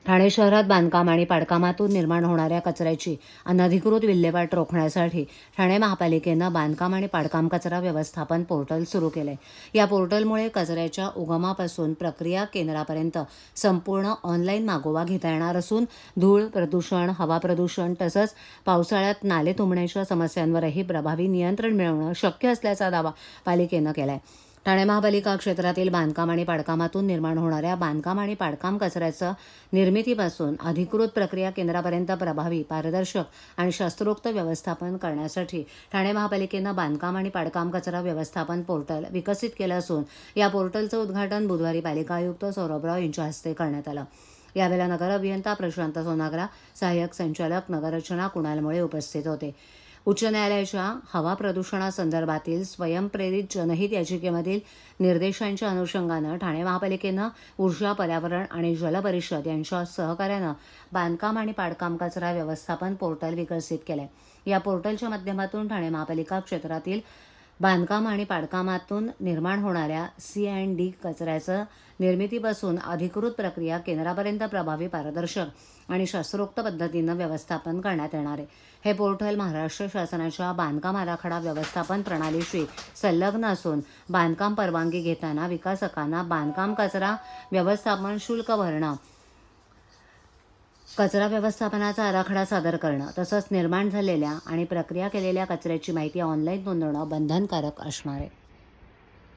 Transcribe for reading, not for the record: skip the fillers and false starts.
ठाणे शहरात बांधकाम आणि पाडकामातून निर्माण होणाऱ्या कचऱ्याची अनधिकृत विल्हेवाट रोखण्यासाठी ठाणे महापालिकेनं बांधकाम आणि पाडकाम कचरा व्यवस्थापन पोर्टल सुरू केले. या पोर्टलमुळे कचऱ्याच्या उगमापासून प्रक्रिया केंद्रापर्यंत संपूर्ण ऑनलाईन मागोवा घेता येणार असून धूळ प्रदूषण, हवा प्रदूषण तसंच पावसाळ्यात नाले तुंबण्याच्या समस्यांवरही प्रभावी नियंत्रण मिळवणं शक्य असल्याचा दावा पालिकेनं केलाय. ठाणे महापालिका क्षेत्रातील बांधकाम आणि पाडकामातून निर्माण होणाऱ्या बांधकाम आणि पाडकाम कचऱ्याचं निर्मितीपासून अधिकृत प्रक्रिया केंद्रापर्यंत प्रभावी, पारदर्शक आणि शास्त्रोक्त व्यवस्थापन करण्यासाठी ठाणे महापालिकेनं बांधकाम आणि पाडकाम कचरा व्यवस्थापन पोर्टल विकसित केलं असून या पोर्टलचं उद्घाटन बुधवारी पालिका आयुक्त सौरभराव यांच्या हस्ते करण्यात आलं. यावेळेला नगर अभियंता प्रशांत सोनाग्रा, सहाय्यक संचालक नगररचना कुणाल मुळे उपस्थित होते. उच्च न्यायालयाच्या हवा प्रदूषणासंदर्भातील स्वयंप्रेरित जनहित याचिकेमधील निर्देशांच्या अनुषंगानं ठाणे महापालिकेनं ऊर्जा, पर्यावरण आणि जल परिषद यांच्या सहकार्यानं बांधकाम आणि पाडकाम कचरा व्यवस्थापन पोर्टल विकसित केलंय. या पोर्टलच्या माध्यमातून ठाणे महापालिका क्षेत्रातील बांधकाम आणि पाडकामातून निर्माण होणाऱ्या C&D कचऱ्याचं निर्मितीपासून अधिकृत प्रक्रिया केंद्रापर्यंत प्रभावी, पारदर्शक आणि शास्त्रोक्त पद्धतीनं व्यवस्थापन करण्यात येणार आहे. हे पोर्टल महाराष्ट्र शासनाच्या बांधकाम आराखडा व्यवस्थापन प्रणालीशी संलग्न असून बांधकाम परवानगी घेताना विकासकांना बांधकाम कचरा व्यवस्थापन शुल्क भरणं, कचरा व्यवस्थापनाचा आराखडा सादर करणं तसंच निर्माण झालेल्या आणि प्रक्रिया केलेल्या कचऱ्याची माहिती ऑनलाईन नोंदवणं बंधनकारक असणार आहे.